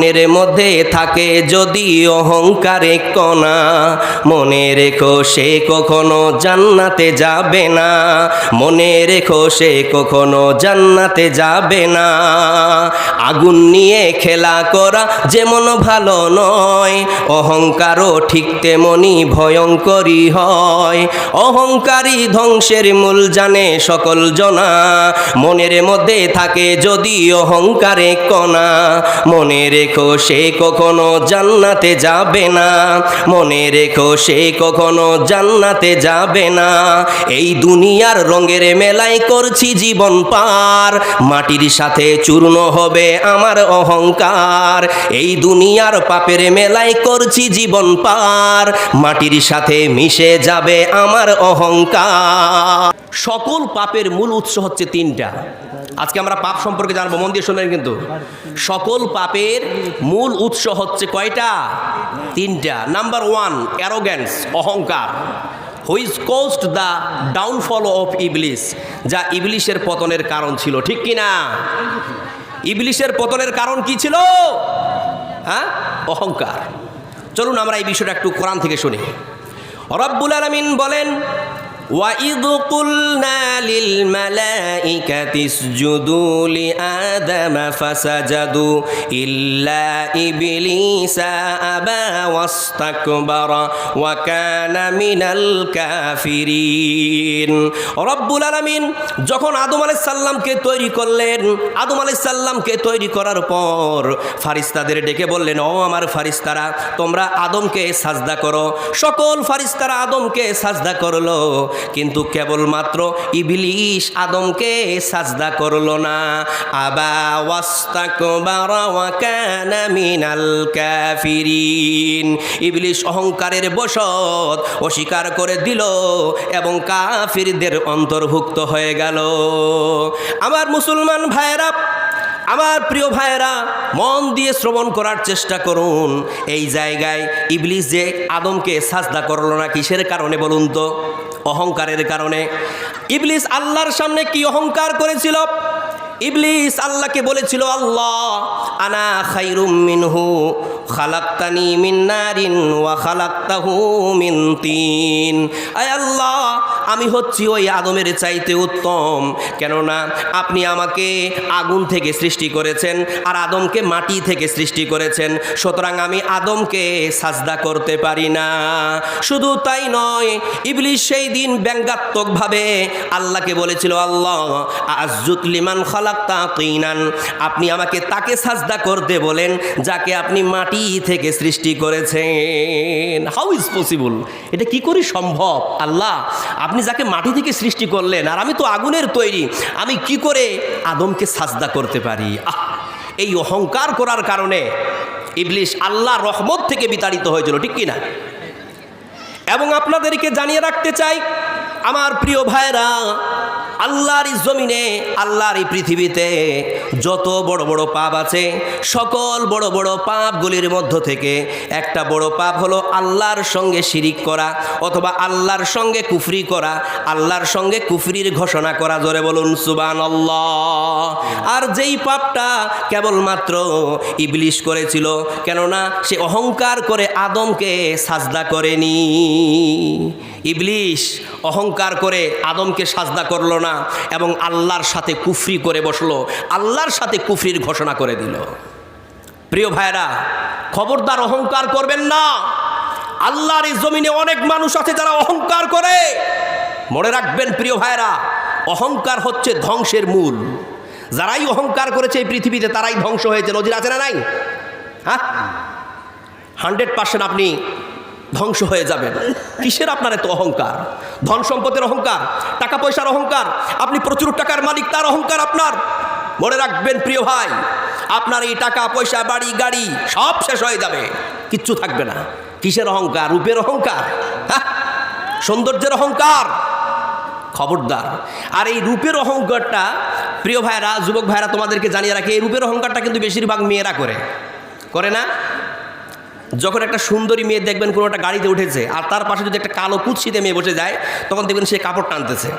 মনের মধ্যে থাকে যদি অহংকারে কণা, মনে রেখো সে কখনো জান্নাতে যাবে না, মনে রেখো সে কখনো জান্নাতে যাবে না। আগুন নিয়ে খেলা করা যেমন ভালো নয়, অহংকারও ঠিক তেমনি ভয়ঙ্করী হয়। অহংকারী ধ্বংসের মূল জানে সকল জনা, মনের মধ্যে থাকে যদি অহংকারে কণা, মনে রেখো সে কখনো জান্নাতে যাবে না, মনে রেখো সে কখনো জান্নাতে যাবে না। এই দুনিয়ার রঙের মেলায় করছি জীবন পার, মাটির সাথে চূর্ণ হবে আমার অহংকার। এই দুনিয়ার পাপের মেলায় করছি জীবন পার, মাটির সাথে মিশে যাবে আমার অহংকার। সকল পাপের মূল উৎস হচ্ছে তিনটা। আজকে আমরা পাপ সম্পর্কে জানবো, মন দিয়ে শুনবেন কিন্তু। সকল পাপের মূল উৎস হচ্ছে কয়টা? তিনটা। নাম্বার ওয়ান, অ্যারোগ্যান্স, অহংকার, which caused the downfall of ইবলিস, যা ইবলিশের পতনের কারণ ছিল। ঠিক কিনা? ইবলিশের পতনের কারণ কি ছিল? হ্যাঁ, অহংকার। চলুন আমরা এই বিষয়টা একটু কোরআন থেকে শুনি। রব্বুল আলামিন বলেন, وَإِذْ قُلْنَا لِلْمَلَائِكَةِ اسْجُدُوا لِآدَمَ فَسَجَدُوا إِلَّا إِبْلِيسَ أَبَى وَاسْتَكْبَرَ وَكَانَ مِنَ الْكَافِرِينَ। রব্বুল আলামিন যখন আদম আলাইহিস সালামকে তৈরি করলেন, আদম আলাইহিস সালামকে তৈরি করার পর ফারিস্তাদের ডেকে বললেন, ও আমার ফারিস্তারা, তোমরা আদমকে সাজদা করো। সকল ফারিস্তারা আদমকে সাজদা করলো, কিন্তু কেবলমাত্র ইবলিশ আদমকে সাজদা করলো না। আবা ওয়াস্তাকবারা ওয়া কানা মিনাল কাফিরিন। ইবলিশ অহংকারের বশত অস্বীকার করে দিল এবং কাফিরদের অন্তর্ভুক্ত হয়ে গেল। আমার মুসলমান ভাইয়েরা, আমার প্রিয় ভাইয়েরা, মন দিয়ে শ্রবণ করার চেষ্টা করুন। এই জায়গায় ইবলিস যে আদমকে সাজদা করলো না, কিসের কারণে বলুন তো? অহংকারের কারণে। ইবলিস আল্লাহর সামনে কি অহংকার করেছিল? ইবলিস আল্লাহকে বলেছিল, আল্লাহ আনা খায়রুম মিনহু খালাকতানি মিন নারিন ওয়া খালাকতাহু মিন তিন। আয় আল্লাহ, আমি হচ্ছি ওই আদমের চাইতে উত্তম, কেননা আপনি আমাকে আগুন থেকে সৃষ্টি করেছেন আর আদমকে মাটি থেকে সৃষ্টি করেছেন, সুতরাং আমি আদমকে সাজদা করতে পারি না। শুধু তাই নয়, ইবলিস সেই দিন ব্যঙ্গাত্মকভাবে আল্লাহকে বলেছিল, আল্লাহ আযুত লিমান খালাকতা তিনান, আপনি আমাকে তাকে সাজদা করতে বলেন যাকে আপনি মাটি থেকে সৃষ্টি করেছেন। How is possible? এটা কি করে সম্ভব? আল্লাহ, আপনি যাকে মাটি থেকে সৃষ্টি করলেন আর আমি তো আগুনের তৈরি, আমি কি করে আদমকে সাজদা করতে পারি? এই অহংকার করার কারণে ইবলিস আল্লাহর রহমত থেকে বিতাড়িত হয়েছিল। ঠিক কিনা? এবং আপনাদেরকে জানিয়ে রাখতে চাই, আমার প্রিয় ভাইরা, আল্লাহর এই জমিনে, আল্লাহর এই পৃথিবীতে যত বড় বড় পাপ আছে, সকল বড় বড় পাপগুলির মধ্য থেকে একটা বড় পাপ হলো আল্লাহর সঙ্গে শিরিক করা অথবা আল্লাহর সঙ্গে কুফরি করা, আল্লাহর সঙ্গে কুফরির ঘোষণা করা। জোরে বলুন সুবহানাল্লাহ। আর যেই পাপটা কেবলমাত্র ইবলিস করেছিল, কেননা সে অহংকার করে আদমকে সাজদা করেনি। ইবলিস অহংকার করে আদমকে সাজদা করলো না এবং আল্লাহর সাথে কুফরি করে বসলো, আল্লাহর সাথে কুফরির ঘোষণা করে দিল। প্রিয় ভাইরা, খবরদার অহংকার করবেন না। আল্লাহর এই জমিনে অনেক মানুষ আছে যারা অহংকার করে। মনে রাখবেন প্রিয় ভাইরা, অহংকার হচ্ছে ধ্বংসের মূল। যারাই অহংকার করেছে এই পৃথিবীতে তারাই ধ্বংস হয়েছে। নজির আছে না নাই? হ্যাঁ, 100% আপনি ধ্বংস হয়ে যাবেন। কিসের আপনার এত অহংকার? ধন সম্পদের অহংকার, টাকা পয়সার অহংকার, আপনি প্রচুর টাকার মালিক তার অহংকার আপনার। মনে রাখবেন প্রিয় ভাই, আপনার এই টাকা পয়সা বাড়ি গাড়ি সব শেষ হয়ে যাবে, কিচ্ছু থাকবে না। কিসের অহংকার? রূপের অহংকার, হ্যাঁ, সৌন্দর্যের অহংকার। খবরদার। আর এই রূপের অহংকারটা প্রিয় ভাইরা, যুবক ভাইরা, তোমাদেরকে জানিয়ে রাখি, এই রূপের অহংকারটা কিন্তু বেশিরভাগ মেয়েরা করে না? যখন একটা সুন্দরী মেয়ে দেখবেন কোনো একটা গাড়িতে উঠেছে আর তার পাশে যদি একটা কালো কুৎসিতে মেয়ে বসে যায়, তখন দেখবেন সে কাপড় টানতেছে।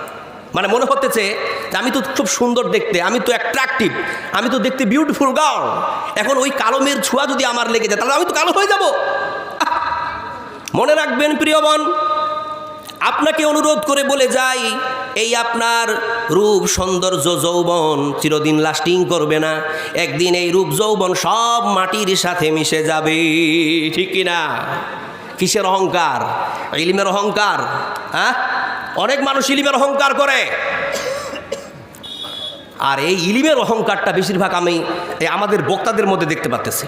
মানে মনে হতেছে যে আমি তো খুব সুন্দর দেখতে, আমি তো অ্যাট্রাকটিভ, আমি তো দেখতে বিউটিফুল গার্ল, এখন ওই কালো মেয়ের ছোঁয়া যদি আমার লেগে যায় তাহলে আমি তো কালো হয়ে যাব। মনে রাখবেন প্রিয় বোন, আপনাকে অনুরোধ করে বলে যাই, এই আপনার রূপ সৌন্দর্য যৌবন চিরদিন লাস্টিং করবে না। একদিন এই রূপ যৌবন সব মাটির সাথে মিশে যাবে, ঠিক কিনা? কিসের অহংকার? ইলমের অহংকার। হ্যাঁ, অনেক মানুষ ইলমের অহংকার করে, আর এই ইলমের অহংকারটা বেশিরভাগ আমি আমাদের বক্তাদের মধ্যে দেখতে পাচ্ছি।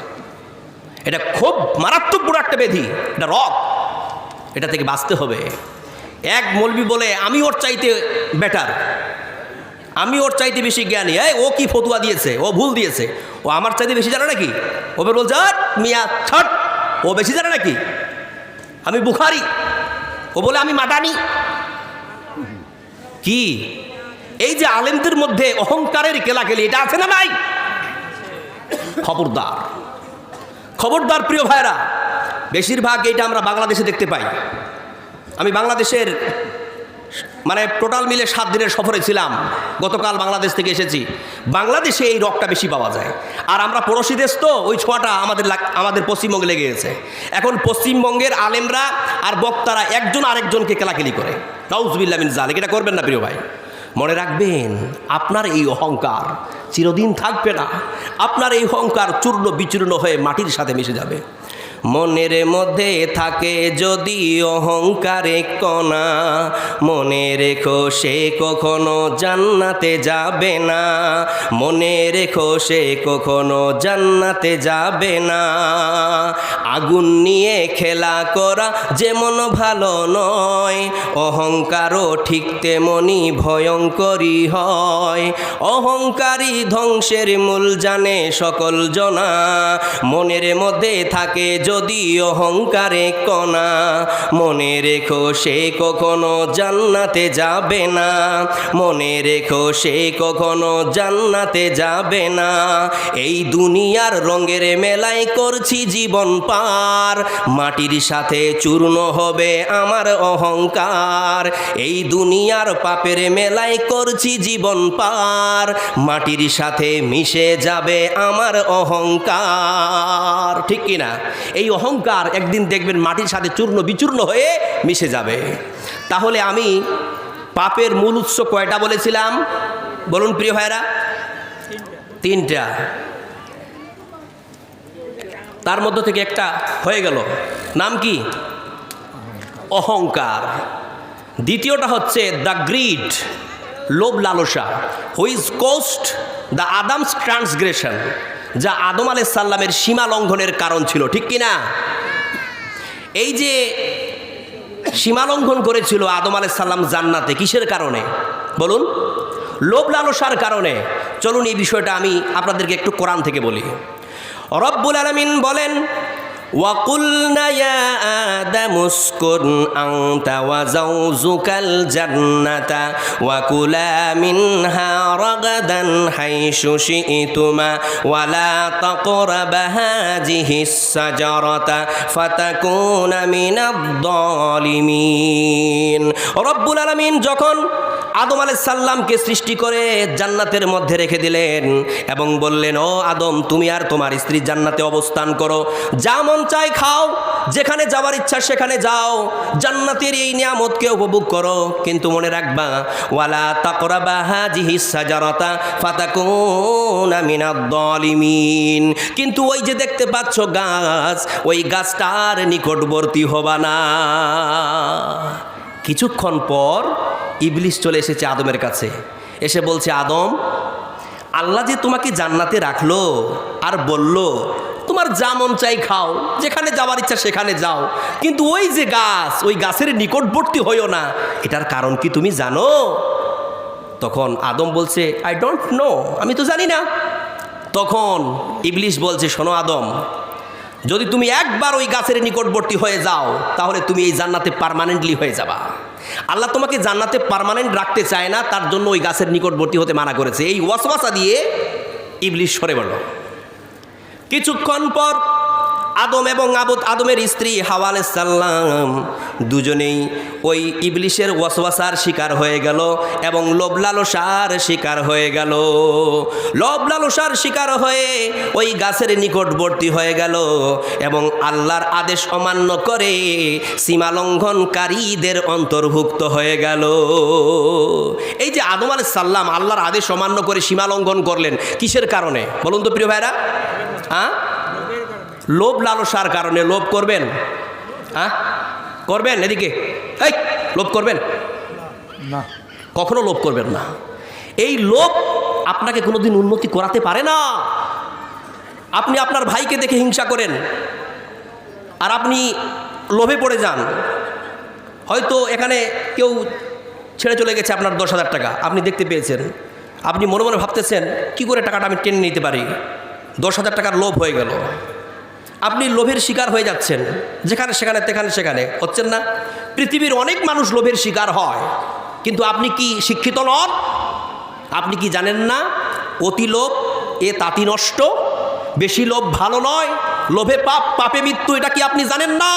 এটা খুব মারাত্মক বড় একটা ব্যাধি, এটা রোগ, এটা থেকে বাঁচতে হবে। এক মৌলবি বলে আমি ওর চাইতে বেটার, আমি ওর চাইতে বেশি জ্ঞানী, ও কি ফতুয়া দিয়েছে, ও ভুল দিয়েছে, ও আমার চাইতে বেশি জানে নাকি? ও বলছে মিয়া ছট, ও বেশি জানে নাকি? আমি বুখারি, ও বলে আমি মাদানি। কি এই যে আলেমদের মধ্যে অহংকারের কেলাকেলি, এটা আছে না নাই? খবরদার, খবরদার প্রিয় ভাইরা। বেশিরভাগ এটা আমরা বাংলাদেশে দেখতে পাই। আমি বাংলাদেশের মানে টোটাল মিলে 7 দিনের সফরে ছিলাম, গতকাল বাংলাদেশ থেকে এসেছি। বাংলাদেশে এই রোগটা বেশি পাওয়া যায়, আর আমরা পড়োশি দেশ তো ওই ছোঁয়াটা আমাদের পশ্চিমবঙ্গে লেগে গেছে। এখন পশ্চিমবঙ্গের আলেমরা আর বক্তারা একজন আরেকজনকে কেলাকেলি করে। নাউজুবিল্লাহ মিন যালিক, এটা করবেন না প্রিয় ভাই। মনে রাখবেন, আপনার এই অহংকার চিরদিন থাকবে না। আপনার এই অহংকার চূর্ণ বিচূর্ণ হয়ে মাটির সাথে মিশে যাবে। মনের মধ্যে থাকে যদি অহংকারে কণা, মনে রেখো সে কখনো জান্নাতে যাবে না, মনে রেখো সে কখনো জান্নাতে যাবে না। আগুন নিয়ে খেলা করা যেমন ভালো নয়, অহংকারও ঠিক তেমনি ভয়ঙ্করী হয়। অহংকারী ধ্বংসের মূল জানে সকল জনা, মনের মধ্যে থাকে যদি অহংকারে কণা, মনে রেখো সে কখনো জান্নাতে যাবে না, মনে রেখো সে কখনো জান্নাতে যাবে না। এই দুনিয়ার রঙের মেলায় করছি জীবন পার, মাটির সাথে চূর্ণ হবে আমার অহংকার। এই দুনিয়ার পাপের মেলায় করছি জীবন পার, মাটির সাথে মিশে যাবে আমার অহংকার, ঠিক কিনা? এই অহংকার একদিন দেখবেন মাটির সাথে চূর্ণ বিচূর্ণ হয়ে মিশে যাবে। তাহলে আমি পাপের মূল উৎস কয়টা বলেছিলাম বলুন প্রিয় ভাইরা? 3টা। তার মধ্য থেকে একটা হয়ে গেল, নাম কি? অহংকার। দ্বিতীয়টা হচ্ছে দ্য গ্রিড, লোভ লালসা, হুইচ কোস্ট দ্য আদামস ট্রান্সগ্রেশন, যা আদম আলাইহিস সালামের সীমা লঙ্ঘনের কারণ ছিল, ঠিক কিনা? এই যে সীমা লঙ্ঘন করেছিল আদম আলাইহিস সালাম জান্নাতে, কিসের কারণে বলুন? লোভ লালসার কারণে। চলুন এই বিষয়টা আমি আপনাদেরকে একটু কোরআন থেকে বলি। রব্বুল আলামিন বলেন, وَقُلْنَا يَا آدَمُ اسْكُنْ أَنْتَ وَزَوْجُكَ الْجَنَّةَ وَكُلَا مِنْهَا رَغَدًا حَيْثُ شِئْتُمَا وَلَا تَقْرَبَا هَٰذِهِ الشَّجَرَةَ فَتَكُونَا مِنَ الظَّالِمِينَ। রব্বুল আলামিন যখন আদম আলাইহিস সালামকে সৃষ্টি করে জান্নাতের মধ্যে রেখে দিলেন এবং বললেন, ও আদম, তুমি আর তোমার স্ত্রী জান্নাতে অবস্থান করো, যা মন চাই খাও, যেখানে যাওয়ার ইচ্ছা সেখানে যাও, জান্নাতের এই নিয়ামতকে উপভোগ করো, কিন্তু মনে রাখবা ওয়ালা তাকরাবা হাযিহিস শাজারাতা ফাতাকুনা মিনাদ যালিমিন। কিন্তু ওই যে দেখতে পাচ্ছ গাছ, ওই গাছটার নিকটবর্তী হবা না। কিছুক্ষণ পর ইবলিস চলে এসেছে আদমের কাছে, এসে বলছে, আদম, আল্লাহ যে তোমাকে জান্নাতে রাখলো আর বলল তোমার যা মন চাই খাও, যেখানে যাওয়ার ইচ্ছা সেখানে যাও, কিন্তু ওই যে গাছ, ওই গাছের নিকটবর্তী হইও না, এটার কারণ কি তুমি জানো? তখন আদম বলছে, আই ডোন্ট নো, আমি তো জানি না। তখন ইবলিস বলছে, শোনো আদম, যদি তুমি একবার ওই গাছের নিকটবর্তী হয়ে যাও তাহলে তুমি এই জান্নাতে পার্মানেন্টলি হয়ে যাবা। আল্লাহ তোমাকে জান্নাতে পার্মানেন্ট রাখতে চায় না, তার জন্য ওই গাছের নিকটবর্তী হতে মানা করেছে। এই ওয়াসওয়াসা দিয়ে ইবলিস সরে বলল। কিছুক্ষণ পর আদম এবং আদমের স্ত্রী হাওয়া আলাইহিস সালাম দুজনেই ওই ইবলিশের ওয়াসওয়াসার শিকার হয়ে গেল এবং লোভ লালসার শিকার হয়ে গেল। লোভ লালসার শিকার হয়ে ওই গাছের নিকটবর্তী হয়ে গেল এবং আল্লাহর আদেশ অমান্য করে সীমালঙ্ঘনকারীদের অন্তর্ভুক্ত হয়ে গেল। এই যে আদম আলাইহিস সালাম আল্লাহর আদেশ অমান্য করে সীমালঙ্ঘন করলেন কিসের কারণে বলুন তো প্রিয় ভাইরা? লোভ লালসার কারণে। লোভ করবেন? করবেন? এদিকে এই লোভ করবেন না, কখনো লোভ করবেন না। এই লোভ আপনাকে কোনোদিন উন্নতি করাতে পারে না। আপনি আপনার ভাইকে দেখে হিংসা করেন আর আপনি লোভে পড়ে যান। হয়তো এখানে কেউ ছেড়ে চলে গেছে আপনার 10,000 টাকা, আপনি দেখতে পেয়েছেন। আপনি মনে মনে ভাবতেছেন কি করে টাকাটা আমি টেনে নিতে পারি। 10,000 টাকার লোভ হয়ে গেল। আপনি লোভের শিকার হয়ে যাচ্ছেন, যেখানে সেখানে হচ্ছেন না? পৃথিবীর অনেক মানুষ লোভের শিকার হয়, কিন্তু আপনি কি শিক্ষিত নন? আপনি কি জানেন না অতি লোভ এ তাতি নষ্ট, বেশি লোভ ভালো নয়, লোভে পাপ, পাপে মৃত্যু, এটা কি আপনি জানেন না?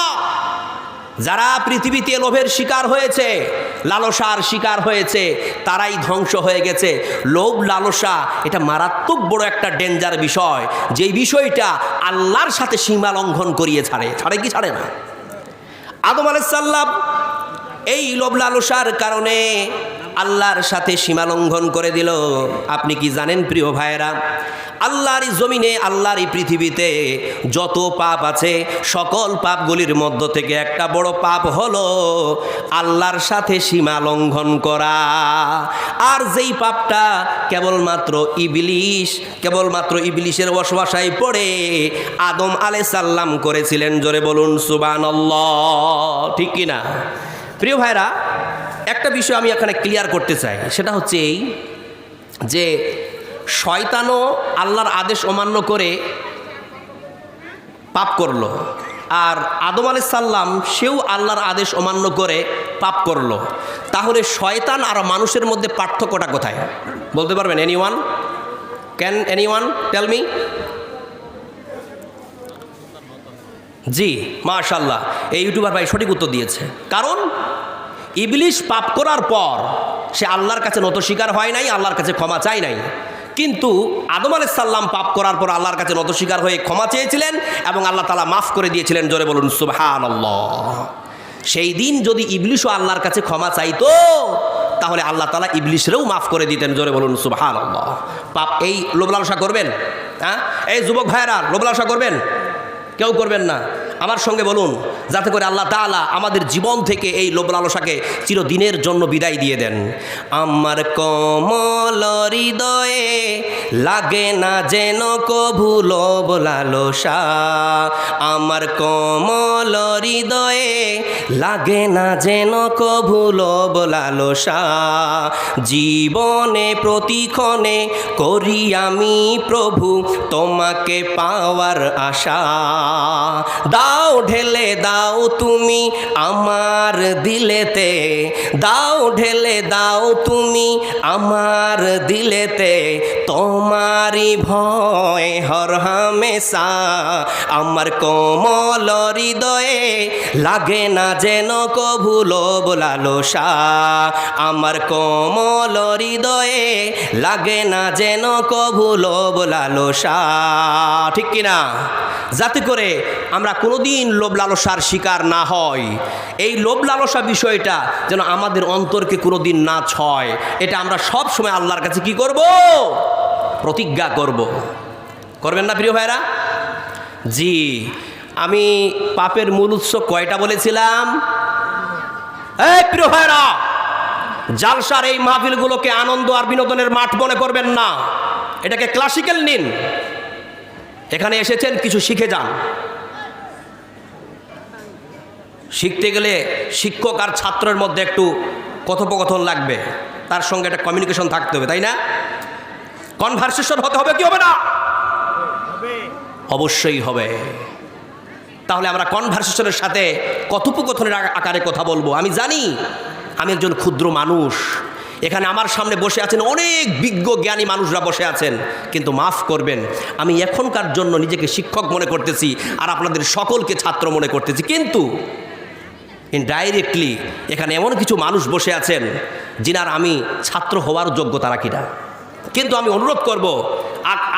যারা পৃথিবীতে লোভের শিকার হয়েছে, লালসার শিকার হয়েছে, তারাই ধ্বংস হয়ে গেছে। লোভ লালসা এটা মারাত্মক বড় একটা ডেঞ্জার বিষয়, যেই বিষয়টা আল্লাহর সাথে সীমা লঙ্ঘন করিয়ে ছাড়ে কি ছাড়ে না? আদম আলাইহিস সালাম এই লোভ লালসার কারণে আল্লাহর সাথে সীমা লঙ্ঘন করে দিল। আপনি কি জানেন প্রিয় ভাইয়েরা, আল্লাহরই জমিনে, আল্লাহরই পৃথিবীতে যত পাপ আছে সকল পাপগুলির মধ্য থেকে একটা বড় পাপ হলো আল্লাহর সাথে সীমা লঙ্ঘন করা। আর যেই পাপটা কেবলমাত্র ইবলিশের ওয়াসওয়াসায় পড়ে আদম আলাইহিস সালাম করেছিলেন। জোরে বলুন সুবহানাল্লাহ, ঠিক কি না? প্রিয় ভাইরা, একটা বিষয় আমি এখানে ক্লিয়ার করতে চাই, সেটা হচ্ছে এই যে শয়তানও আল্লাহর আদেশ অমান্য করে পাপ করলো, আর আদম আলাইহিস সালাম সেও আল্লাহর আদেশ অমান্য করে পাপ করলো। তাহলে শয়তান আর মানুষের মধ্যে পার্থক্যটা কোথায় বলতে পারবেন? Anyone? Can anyone tell me? জি, মাশাআল্লাহ, এই ইউটিউবার ভাই সঠিক উত্তর দিয়েছে। কারণ ইবলিশ পাপ করার পর সে আল্লাহর কাছে নত স্বীকার হয় নাই, আল্লাহর কাছে ক্ষমা চায় নাই। কিন্তু আদম আলাইহিস সালাম পাপ করার পর আল্লাহর কাছে নত স্বীকার হয়ে ক্ষমা চেয়েছিলেন এবং আল্লাহ তাআলা মাফ করে দিয়েছিলেন। জোরে বলুন সুবহানাল্লাহ। সেই দিন যদি ইবলিশও আল্লাহর কাছে ক্ষমা চাইতো তাহলে আল্লাহ তাআলা ইবলিশরেও মাফ করে দিতেন। জোরে বলুন সুবহানাল্লাহ। পাপ এই লোভ লালসা করবেন? এই যুবক ভাইয়েরা, লোভ লালসা করবেন? কেউ করবেন না। আমার সঙ্গে বলুন, যাতে করে আল্লাহ তাআলা আমাদের জীবন থেকে এই লোভ লালসাকে চিরদিনের জন্য বিদায় দিয়ে দেন। আমার কমল হৃদয়ে লাগে না যেন কভু লোভ লালসা, আমার কমল হৃদয়ে লাগে না যেন কভু লোভ লালসা, জীবনে প্রতিক্ষণে করি আমি প্রভু তোমাকে পাওয়ার আশা, দাও ঢেলে দাও তুমি আমার দিলেতে, দাও ঢেলে দাও তুমি আমার দিলেতে, তোমারই ভয় হর হামেশা, আমার কোমল হৃদয়ে লাগে না যেন কভু লোভ লালসা, আমার কোমল হৃদয়ে লাগে না যেন কভু লোভ লালসা, ঠিক কিনা? যাতে করে আমরা কোনোদিন লোভ লালসার শিকার না হই। এই লোভ লালসা বিষয়টা যেন আমাদের অন্তরকে কোনোদিন না ছয়, এটা আমরা সব সময় আল্লাহর কাছে কি করব? প্রতিজ্ঞা করব। করবেন না প্রিয় ভাইরা? জি, আমি পাপের মূল উৎস কয়টা বলেছিলাম? এই প্রিয় ভাইরা, জালসার এই মাহফিলগুলোকে আনন্দ আর বিনোদনের মাঠ মনে করবেন না, এটাকে ক্লাসিক্যাল নিন। এখানে এসেছেন কিছু শিখে যান। শিখতে গেলে শিক্ষক আর ছাত্রের মধ্যে একটু কথোপকথন লাগবে, তার সঙ্গে একটা কমিউনিকেশন থাকতে হবে, তাই না? কনভারসেশন হতে হবে কি হবে না? অবশ্যই হবে। তাহলে আমরা কনভারসেশনের সাথে কথোপকথনের আকারে কথা বলবো। আমি জানি আমি একজন ক্ষুদ্র মানুষ, এখানে আমার সামনে বসে আছেন অনেক বিজ্ঞ জ্ঞানী মানুষরা বসে আছেন, কিন্তু মাফ করবেন আমি এখনকার জন্য নিজেকে শিক্ষক মনে করতেছি আর আপনাদের সকলকে ছাত্র মনে করতেছি, কিন্তু ইনডাইরেক্টলি এখানে এমন কিছু মানুষ বসে আছেন যিনার আমি ছাত্র হওয়ার যোগ্যতা রাখি না। কিন্তু আমি অনুরোধ করব,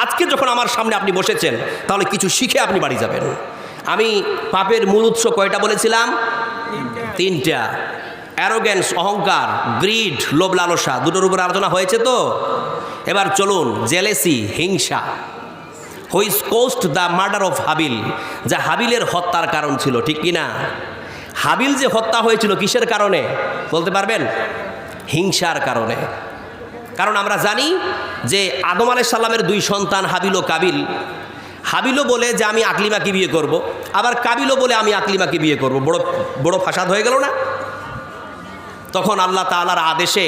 আজকে যখন আমার সামনে আপনি বসেছেন তাহলে কিছু শিখে আপনি বাড়ি যাবেন। আমি পাপের মূল উৎস কয়টা বলেছিলাম? তিনটা। অ্যারোগেন্স অহংকার, গ্রিড লোভ লালসা, দুটোর উপর আলোচনা হয়েছে তো। এবার চলুন জেলেসি হিংসা, which cost the murder of Habil, যা হাবিলের হত্যার কারণ ছিল, ঠিক কি না? হাবিল যে হত্যা হয়েছিল কিসের কারণে বলতে পারবেন? হিংসার কারণে। কারণ আমরা জানি যে আদম আলাইহিস সালামের দুই সন্তান হাবিল ও কাবিল। হাবিলও বলে যে আমি আকলিমাকে বিয়ে করব, আবার কাবিলও বলে আমি আকলিমাকে বিয়ে করব। বড় বড় ফাসাদ হয়ে গেল না? তখন আল্লাহ তাআলার আদেশে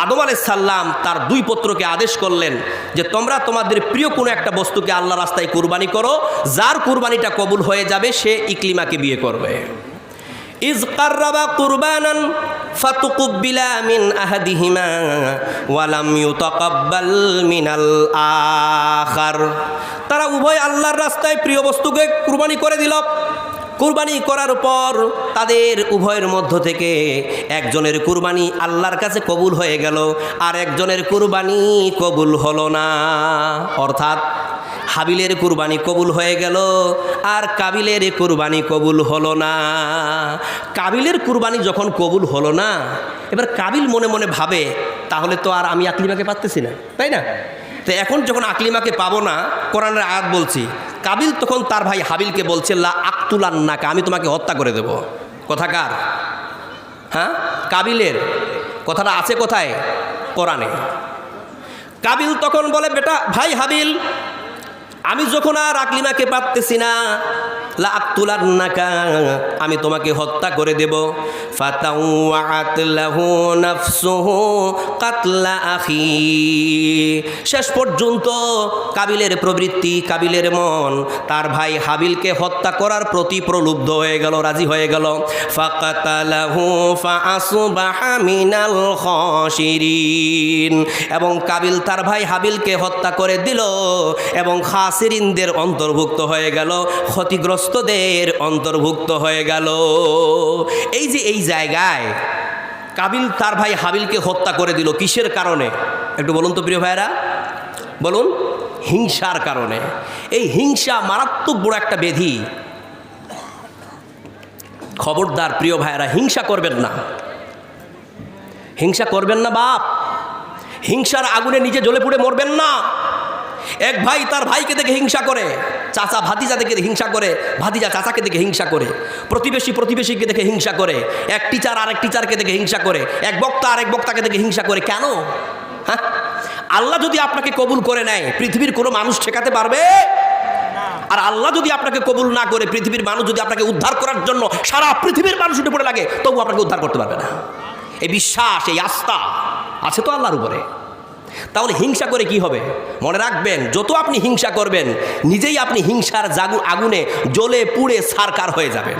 আদম আলাইহিস সালাম তার দুই পুত্রকে আদেশ করলেন যে তোমরা তোমাদের প্রিয় কোনো একটা বস্তুকে আল্লাহ রাস্তায় কুরবানি করো, যার কুরবানিটা কবুল হয়ে যাবে সে ইকলিমাকে বিয়ে করবে। ইজ কাররাবা কুরবানান ফাতুকুব্বিলা মিন আহাদিহিমা ওয়া লাম ইউতাকাব্বাল মিনাল আখার। তারা উভয় আল্লাহর রাস্তায় প্রিয় বস্তুকে কুরবানি করে দিল। কুরবানি করার পর তাদের উভয়ের মধ্য থেকে একজনের কুরবানি আল্লাহর কাছে কবুল হয়ে গেল, আর একজনের কুরবানি কবুল হলো না। অর্থাৎ হাবিলের কুরবানি কবুল হয়ে গেল আর কাবিলের কুরবানি কবুল হলো না। কাবিলের কুরবানি যখন কবুল হলো না, এবার কাবিল মনে মনে ভাবে তাহলে তো আর আমি আকলিমাকে পাচ্তেছি না, তাই না? তো এখন যখন আকলিমাকে পাবো না, কোরআনের আয়াত বলছি, কাবিল তখন তার ভাই হাবিলকে বলছে লা আকতুলান্নাকা, আমি তোমাকে হত্যা করে দেব। কথাকার? হ্যাঁ, কাবিলের কথাটা আছে কোথায়? কোরআনে। কাবিল তখন বলে বেটা ভাই হাবিল, আমি যখন আর আকলিমাকে পারতেছি না, লা আকতুলান্নাকা, আমি তোমাকে হত্যা করে দেব। ফাতাওয়াত লাহু নাফসুহু কাতলা আখি। শেষ পর্যন্ত কাবিলের প্রবৃত্তি, কাবিলের মন তার ভাই হাবিলকে হত্যা করার প্রতি প্রলুব্ধ হয়ে গেল, রাজি হয়ে গেল। ফাকাতালাহু ফাআসবাহা মিনাল খাসিরিন। এবং কাবিল তার ভাই হাবিলকে হত্যা করে দিল এবং খাসিরিনদের অন্তর্ভুক্ত হয়ে গেল, ক্ষতিগ্রস্তদের অন্তর্ভুক্ত হয়ে গেল। এই যে এই জায়গায় কাবিল তার ভাই হাবিলকে হত্যা করে দিল কিসের কারণে একটু বলুন তো প্রিয় ভাইরা, বলুন? হিংসার কারণে। এই হিংসা মারাত্মক বড় একটা ব্যাধি। খবরদার প্রিয় ভাইরা, হিংসা করবেন না, হিংসা করবেন না বাপ। হিংসার আগুনে নিজে জ্বলে পুড়ে মরবেন না। এক ভাই তার ভাইকে দেখে হিংসা করে, চাচা ভাতিজা দেখে হিংসা করে, ভাতিজা চাচাকে দেখে হিংসা করে, প্রতিবেশী প্রতিবেশীকে দেখে হিংসা করে, এক টিচার আরেক টিচারকে দেখে হিংসা করে, এক বক্তা আরেক বক্তাকে দেখে হিংসা করে। কেন? হ্যাঁ, আল্লাহ যদি আপনাকে কবুল করে নেয় পৃথিবীর কোনো মানুষ ঠেকাতে পারবে? আর আল্লাহ যদি আপনাকে কবুল না করে, পৃথিবীর মানুষ যদি আপনাকে উদ্ধার করার জন্য সারা পৃথিবীর মানুষ উঠে পড়ে লাগে, তবু আপনাকে উদ্ধার করতে পারবে না। এই বিশ্বাস, এই আস্থা আছে তো আল্লাহর উপরে। তাহলে হিংসা করে কি হবে? মনে রাখবেন, যত আপনি হিংসা করবেন নিজেই আপনি হিংসার আগুনে জ্বলে পুড়ে ছারখার হয়ে যাবেন।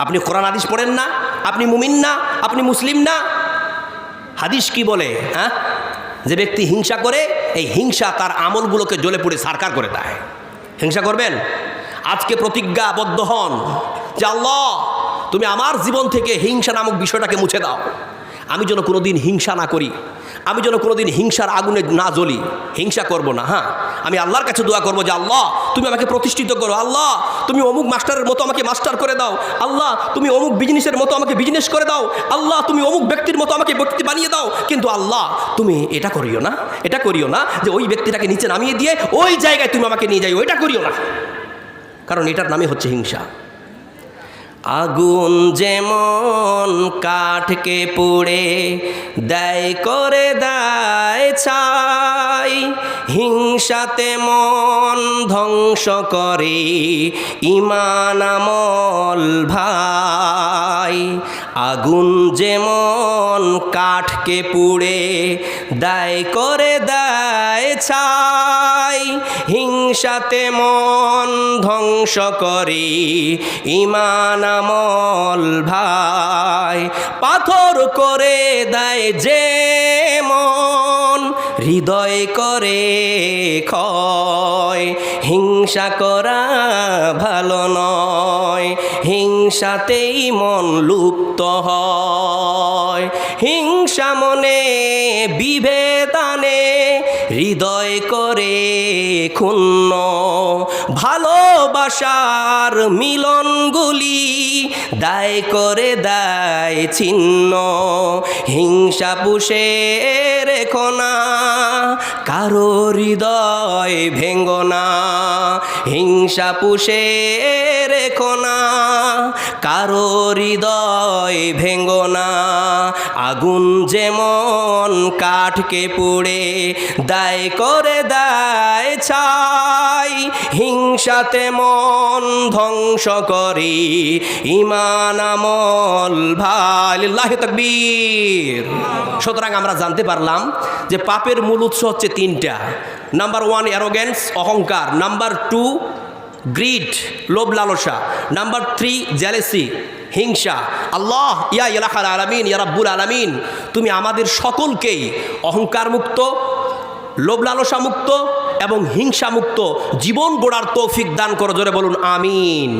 আপনি কোরআন হাদিস পড়েন না? আপনি মুমিন না? আপনি মুসলিম না? হাদিস কি বলে? হ্যাঁ, যে ব্যক্তি হিংসা করে, এই হিংসা তার আমলগুলোকে জ্বলে পুড়ে ছারখার করে দেয়। হিংসা করবেন? আজকে প্রতিজ্ঞাবদ্ধ হন যে আল্লাহ তুমি আমার জীবন থেকে হিংসা নামক বিষয়টাকে মুছে দাও। আমি যেন কোনোদিন হিংসা না করি, আমি যেন কোনোদিন হিংসার আগুনে না জ্বলি। হিংসা করব না। হ্যাঁ, আমি আল্লাহর কাছে দোয়া করবো যে আল্লাহ তুমি আমাকে প্রতিষ্ঠিত করো, আল্লাহ তুমি অমুক মাস্টারের মতো আমাকে মাস্টার করে দাও, আল্লাহ তুমি অমুক বিজনেসের মতো আমাকে বিজনেস করে দাও, আল্লাহ তুমি অমুক ব্যক্তির মতো আমাকে ব্যক্তি বানিয়ে দাও। কিন্তু আল্লাহ তুমি এটা করিও না, এটা করিও না যে ওই ব্যক্তিটাকে নিচে নামিয়ে দিয়ে ওই জায়গায় তুমি আমাকে নিয়ে যাই, ওইটা করিও না। কারণ এটার নামই হচ্ছে হিংসা। আগুন যেমন কাঠকে পুড়ে দেয় করে দেয় ছাই, হিংসাতে মন ধ্বংস করে ঈমান আমল ভাই। আগুন যেমন কাঠকে পুড়ে দেয় করে দেয় ছাই, হিংসা হিংসাতে মন ধ্বংস করে ঈমান আমল ভাই, পাথর করে দেয় যে মন হৃদয় করে ক্ষয়। হিংসা করা ভালো নয়, হিংসাতেই মন লুপ্ত হয়। হিংসা মনে বিভেদ আনে, হৃদয় করে ক্ষুণ্ণ। ভালোবাসার মিলনগুলি দায় করে দায় ছিন্ন। হিংসা পুষে রেখো না, কারো হৃদয় ভেঙ্গো না। হিংসা পুষে রেখো না, কারো হৃদয় ভেঙ্গো না। আগুন যেমন কাঠকে পুড়ে দায় করে দায় ছাই, হিংসাতে মন ধ্বংস করে ঈমান আমল ভাই। লিল্লাহি তাকবীর। সুতরাং আমরা জানতে পারলাম যে পাপের মূল উৎস হচ্ছে তিনটা। নাম্বার 1 অ্যারোগেন্স, অহংকার। নাম্বার 2 গ্রিড, লোভ লালসা। নাম্বার 3 জেলেসি, হিংসা। আল্লাহ ইয়া ইলাহাল আলামিন, ইয়া রাব্বুল আলামিন, তুমি আমাদের সকলকেই অহংকার মুক্ত, লোভ লালসা মুক্ত এবং হিংসা মুক্ত জীবন গড়ার তৌফিক দান করো। জোরে বলুন আমিন।